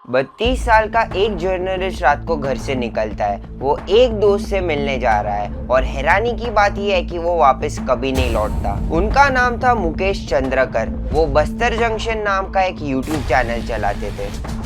32 साल का एक जर्नलिस्ट रात को घर से निकलता है। वो एक दोस्त से मिलने जा रहा है और हैरानी की बात यह है कि वो वापस कभी नहीं लौटता। उनका नाम था मुकेश चंद्रकर। वो बस्तर जंक्शन नाम का एक यूट्यूब चैनल चलाते थे।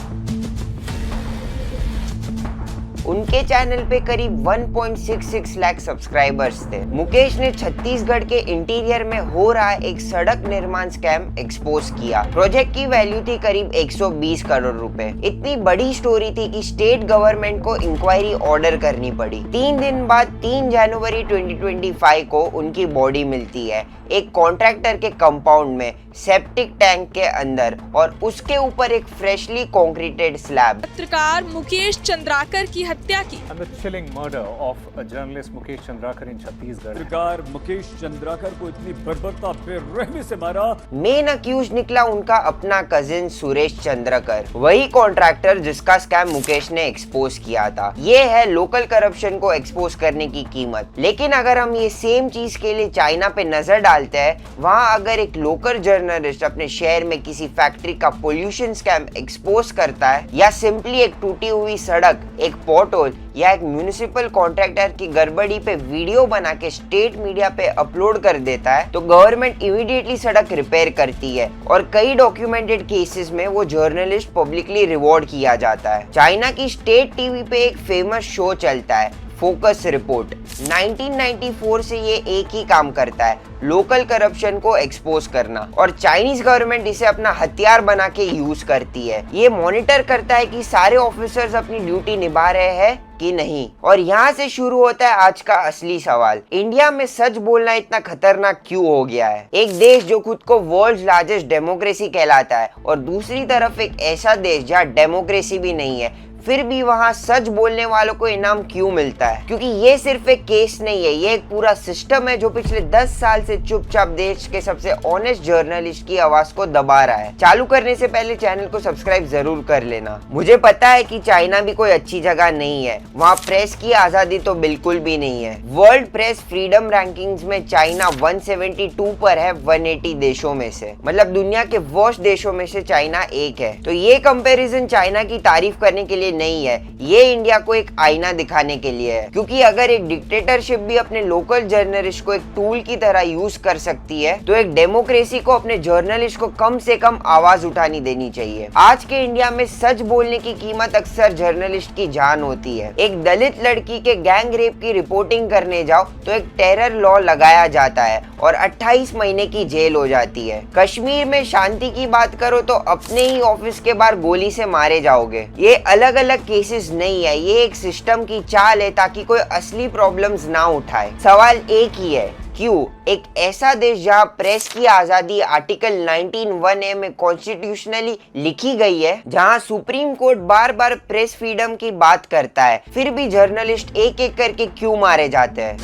उनके चैनल पे करीब 1.66 लाख सब्सक्राइबर्स थे। मुकेश ने छत्तीसगढ़ के इंटीरियर में हो रहा एक सड़क निर्माण स्कैम एक्सपोज किया। प्रोजेक्ट की वैल्यू थी करीब 120 करोड़ रुपए। इतनी बड़ी स्टोरी थी कि स्टेट गवर्नमेंट को इंक्वायरी ऑर्डर करनी पड़ी। 3 दिन बाद 3 जनवरी 2025 को उनकी बॉडी मिलती है एक कॉन्ट्रैक्टर के कंपाउंड में, सेप्टिक टैंक के अंदर, और उसके ऊपर एक फ्रेशली कॉन्क्रीटेड स्लैब। पत्रकार मुकेश चंद्राकर की हत्या की। And the chilling murder of a journalist Mukesh Chandrakar in Chhattisgarh. पत्रकार मुकेश चंद्राकर को इतनी बर्बरता बेरहमी से मारा। मेन अक्यूज निकला उनका अपना कजिन सुरेश चंद्रकर, वही कॉन्ट्रैक्टर जिसका स्कैम मुकेश ने एक्सपोज किया था। ये है लोकल करप्शन को एक्सपोज करने की कीमत। लेकिन अगर हम ये सेम चीज के लिए चाइना पे नजर डालते हैं, वहाँ अगर एक लोकल जर्नलिस्ट अपने शहर में किसी फैक्ट्री का पोल्यूशन स्कैम एक्सपोज करता है, या सिंपली एक टूटी हुई सड़क, एक पॉट होल, या एक म्युनिसिपल कॉन्ट्रैक्टर की गड़बड़ी पे वीडियो बना के स्टेट मीडिया पे अपलोड कर देता है, तो गवर्नमेंट इमीडिएटली सड़क रिपेयर करती है और कई डॉक्यूमेंटेड केसेस में वो जर्नलिस्ट पब्लिकली रिवॉर्ड किया जाता है। चाइना की स्टेट टीवी पे एक फेमस शो चलता है, फोकस रिपोर्ट। 1994 से ये एक ही काम करता है, लोकल करप्शन को एक्सपोज करना, और चाइनीज गवर्नमेंट इसे अपना हथियार बना के यूज करती है। ये मॉनिटर करता है कि सारे ऑफिसर्स अपनी ड्यूटी निभा रहे हैं कि नहीं। और यहाँ से शुरू होता है आज का असली सवाल, इंडिया में सच बोलना इतना खतरनाक क्यों हो गया है? एक देश जो खुद को वर्ल्ड लार्जेस्ट डेमोक्रेसी कहलाता है, और दूसरी तरफ एक ऐसा देश जहाँ डेमोक्रेसी भी नहीं है, फिर भी वहाँ सच बोलने वालों को इनाम क्यों मिलता है? क्योंकि ये सिर्फ एक केस नहीं है, ये एक पूरा सिस्टम है जो पिछले 10 साल से चुपचाप देश के सबसे ऑनेस्ट जर्नलिस्ट की आवाज को दबा रहा है। चालू करने से पहले चैनल को सब्सक्राइब जरूर कर लेना। मुझे पता है कि चाइना भी कोई अच्छी जगह नहीं है, वहाँ प्रेस की आजादी तो बिल्कुल भी नहीं है। वर्ल्ड प्रेस फ्रीडम रैंकिंग्स में चाइना 172 पर है 180 देशों में से, मतलब दुनिया के वर्स्ट देशों में से चाइना एक है। तो ये कंपैरिजन चाइना की तारीफ करने के लिए नहीं है, ये इंडिया को एक आईना दिखाने के लिए है। क्योंकि अगर एक डिक्टेटरशिप भी अपने लोकल जर्नलिस्ट को एक टूल की तरह यूज कर सकती है, तो एक डेमोक्रेसी को अपने जर्नलिस्ट को कम से कम आवाज उठानी देनी चाहिए। आज के इंडिया में सच बोलने की कीमत अक्सर जर्नलिस्ट की जान होती है। एक दलित लड़की के गैंग रेप की रिपोर्टिंग करने जाओ तो एक टेरर लॉ लगाया जाता है और 28 महीने की जेल हो जाती है। कश्मीर में शांति की बात करो तो अपने ही ऑफिस के बाहर गोली से मारे जाओगे। ये अलग अलग केसेस नहीं है, ये एक सिस्टम की चाल है ताकि कोई असली प्रॉब्लम्स ना उठाए। सवाल एक ही है, क्यों? एक ऐसा देश जहां प्रेस की आजादी आर्टिकल 19(1)(a) में कॉन्स्टिट्यूशनली लिखी गई है, जहां सुप्रीम कोर्ट बार बार प्रेस फ्रीडम की बात करता है, फिर भी जर्नलिस्ट एक एक करके क्यों मारे जाते हैं?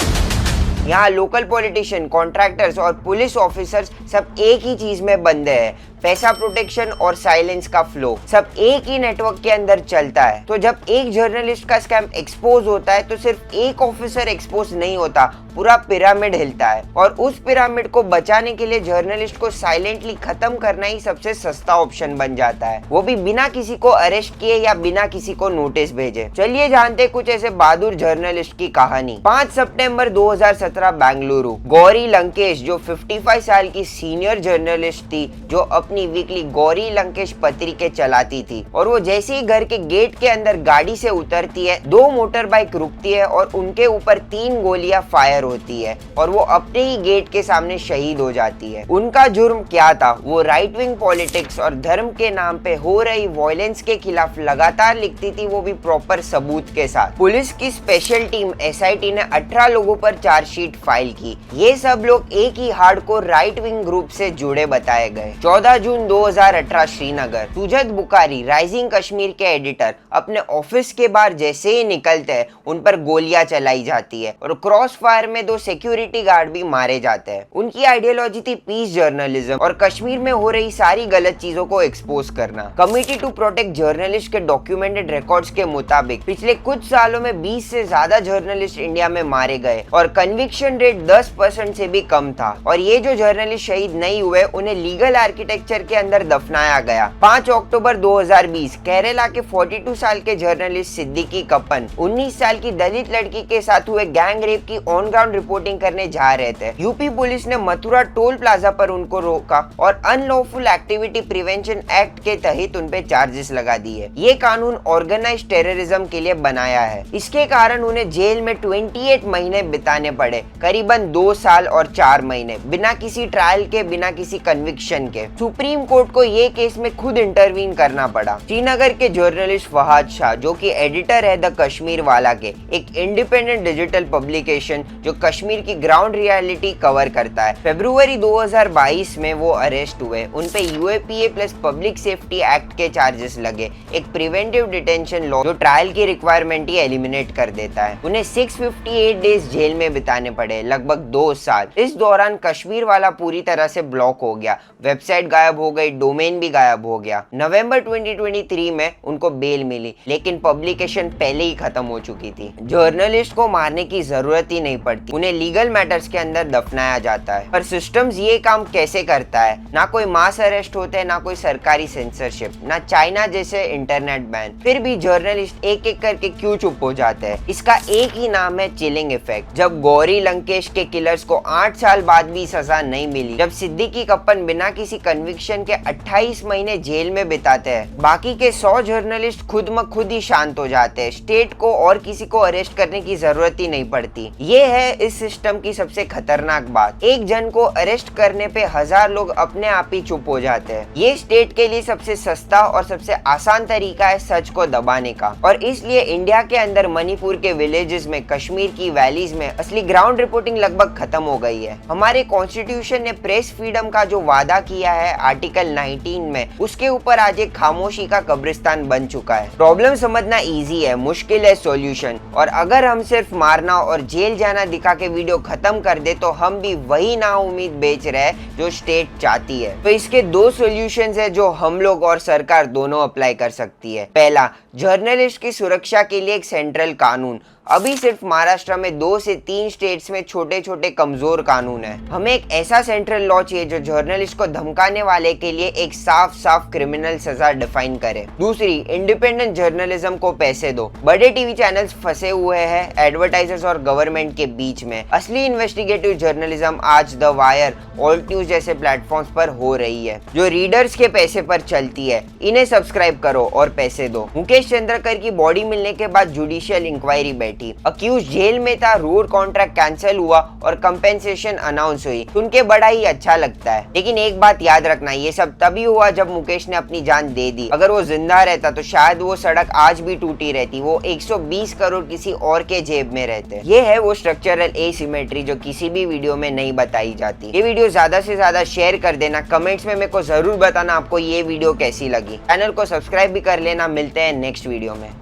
यहाँ लोकल पॉलिटिशियन, कॉन्ट्रैक्टर्स और पुलिस ऑफिसर्स सब एक ही चीज में बंधे हैं, पैसा प्रोटेक्शन और साइलेंस का फ्लो। सब एक ही नेटवर्क के अंदर चलता है। तो जब एक जर्नलिस्ट का स्कैम एक्सपोज होता है तो सिर्फ एक ऑफिसर एक्सपोज नहीं होता, पूरा पिरामिड हिलता है। और उस पिरामिड को बचाने के लिए जर्नलिस्ट को साइलेंटली खत्म करना ही सबसे सस्ता ऑप्शन बन जाता है, वो भी बिना किसी को अरेस्ट किए या बिना किसी को नोटिस भेजे। चलिए जानते कुछ ऐसे बहादुर जर्नलिस्ट की कहानी। 5 सितंबर 2017 बेंगलुरु, गौरी लंकेश जो 55 साल की सीनियर जर्नलिस्ट थी, जो अपनी वीकली गौरी लंकेश पत्रिका चलाती थी, और वो जैसे ही घर के गेट के अंदर गाड़ी से उतरती है, 2 मोटर बाइक रुकती है और उनके ऊपर 3 गोलियां फायर होती है और वो अपने ही गेट के सामने शहीद हो जाती है। उनका जुर्म क्या था? वो राइट विंग पॉलिटिक्स और धर्म के नाम पे हो रही वायलेंस के खिलाफ लगातार लिखती थी, वो भी प्रॉपर सबूत के साथ। पुलिस की स्पेशल टीम SIT ने 18 लोगों पर चार्जशीट फाइल की। ये सब लोग एक ही हार्डकोर राइट विंग ग्रुप से जुड़े बताए गए। 14 जून 2018 श्रीनगर, सुजत बुखारी राइजिंग कश्मीर के एडिटर अपने ऑफिस के बाहर जैसे ही निकलते हैं, उन पर गोलियां चलाई जाती है और क्रॉस फायर में 2 सिक्योरिटी गार्ड भी मारे जाते हैं। उनकी आइडियोलॉजी थी पीस जर्नलिज्म और कश्मीर में हो रही सारी गलत चीजों को एक्सपोज करना। कमिटी टू प्रोटेक्ट जर्नलिस्ट के डॉक्यूमेंटेड रिकॉर्ड्स के मुताबिक पिछले कुछ सालों में 20 से ज्यादा जर्नलिस्ट इंडिया में मारे गए और कन्विक्शन रेट 10% से भी कम था। और ये जो जर्नलिस्ट शहीद नहीं हुए, उन्हें लीगल आर्किटेक्चर स्ट्रक्चर के अंदर दफनाया गया। 5 अक्टूबर 2020 केरला के 42 साल के जर्नलिस्ट सिद्दीकी कप्पन 19 साल की दलित लड़की के साथ हुए गैंग रेप की ऑन ग्राउंड रिपोर्टिंग करने जा रहे थे। यूपी पुलिस ने मथुरा टोल प्लाजा पर उनको रोका और अनलॉफुल एक्टिविटी प्रिवेंशन एक्ट के तहत उन पे चार्जेस लगा दिए। ये कानून ऑर्गेनाइज्ड टेररिज्म के लिए बनाया है। इसके कारण उन्हें जेल में 28 महीने बिताने पड़े, करीबन 2 साल और 4 महीने, बिना किसी ट्रायल के, बिना किसी कन्विक्शन के। सुप्रीम कोर्ट को ये केस में खुद इंटरवीन करना पड़ा। श्रीनगर के जर्नलिस्ट फहाद शाह, जो कि एडिटर है द कश्मीर वाला के, एक इंडिपेंडेंट डिजिटल पब्लिकेशन जो कश्मीर की ग्राउंड रियलिटी कवर करता है, फरवरी 2022 में वो अरेस्ट हुए। उन पे UAPA plus public safety act के चार्जेस लगे, एक प्रिवेंटिव डिटेंशन लॉ जो ट्रायल की रिक्वायरमेंट ही एलिमिनेट कर देता है। उन्हें 658 डेज जेल में बिताने पड़े, लगभग 2 साल। इस दौरान कश्मीर वाला पूरी तरह से ब्लॉक हो गया, वेबसाइट गायब हो गई, डोमेन भी गायब हो गया। नवंबर 2023 में उनको बेल मिली, लेकिन पब्लिकेशन पहले ही खत्म हो चुकी थी। जर्नलिस्ट को मारने की जरूरत ही नहीं पड़ती, उन्हें लीगल मैटर्स के अंदर दफनाया जाता है। पर सिस्टम्स ये काम कैसे करता है? ना कोई मास अरेस्ट होते हैं, ना कोई सरकारी सेंसरशिप, ना चाइना जैसे इंटरनेट बैन। फिर भी जर्नलिस्ट एक एक करके क्यों चुप हो जाते हैं? इसका एक ही नाम है चिलिंग इफेक्ट। जब गौरी लंकेश के किलर्स को 8 साल बाद भी सजा नहीं मिली, जब सिद्दीकी कप्पन बिना किसी कन्विक्शन के 28 महीने जेल में बिताते हैं, बाकी के 100 जर्नलिस्ट खुद म खुद ही शांत हो जाते हैं। स्टेट को और किसी को अरेस्ट करने की जरूरत ही नहीं पड़ती। ये है इस सिस्टम की सबसे खतरनाक बात। एक जन को अरेस्ट करने पे 1000 लोग अपने आप ही चुप हो जाते हैं। ये स्टेट के लिए सबसे सस्ता और सबसे आसान तरीका है सच को दबाने का। और इसलिए इंडिया के अंदर मणिपुर के विलेजेस में, कश्मीर की वैलीज में असली ग्राउंड रिपोर्टिंग लगभग खत्म हो गई है। हमारे कॉन्स्टिट्यूशन ने प्रेस फ्रीडम का जो वादा किया है आर्टिकल 19 में, उसके ऊपर आज एक खामोशी का कब्रिस्तान बन चुका है। प्रॉब्लम समझना इजी है, मुश्किल है सॉल्यूशन। और अगर हम सिर्फ मारना और जेल जाना दिखा के वीडियो खत्म कर दे तो हम भी वही नाउम्मीद बेच रहे हैं जो स्टेट चाहती है। तो इसके 2 सॉल्यूशंस है जो हम लोग और सरकार दोनों अप्लाई कर सकती है। पहला, जर्नलिस्ट की सुरक्षा के लिए एक सेंट्रल कानून। अभी सिर्फ महाराष्ट्र में 2 से 3 स्टेट्स में छोटे छोटे कमजोर कानून है। हमें एक ऐसा सेंट्रल लॉ चाहिए जो जर्नलिस्ट को धमकाने वाले के लिए एक साफ साफ क्रिमिनल सजा डिफाइन करे। दूसरी, इंडिपेंडेंट जर्नलिज्म को पैसे दो। बड़े टीवी चैनल्स फंसे हुए हैं एडवर्टाइजर्स और गवर्नमेंट के बीच में। असली इन्वेस्टिगेटिव जर्नलिज्म आज द वायर, ऑल्ट न्यूज जैसे प्लेटफॉर्म्स पर हो रही है, जो रीडर्स के पैसे पर चलती है। इन्हें सब्सक्राइब करो और पैसे दो। मुकेश चंद्रकर की बॉडी मिलने के बाद जुडिशियल इंक्वायरी बैठी। अक्यूज जेल में था, रोड कॉन्ट्रैक्ट कैंसिल हुआ और कंपेंसेशन अनाउंस हुई। सुन के बड़ा ही अच्छा लगता है, लेकिन एक बात याद रखना, ये सब तभी हुआ जब मुकेश ने अपनी जान दे दी। अगर वो जिंदा रहता तो शायद वो सड़क आज भी टूटी रहती, वो 120 करोड़ किसी और के जेब में रहते। ये है वो स्ट्रक्चरल एसिमेट्री जो किसी भी वीडियो में नहीं बताई जाती। ये वीडियो ज्यादा से ज्यादा शेयर कर देना। कमेंट्स में मेरे को जरूर बताना आपको ये वीडियो कैसी लगी। चैनल को सब्सक्राइब भी कर लेना। मिलते हैं नेक्स्ट वीडियो में।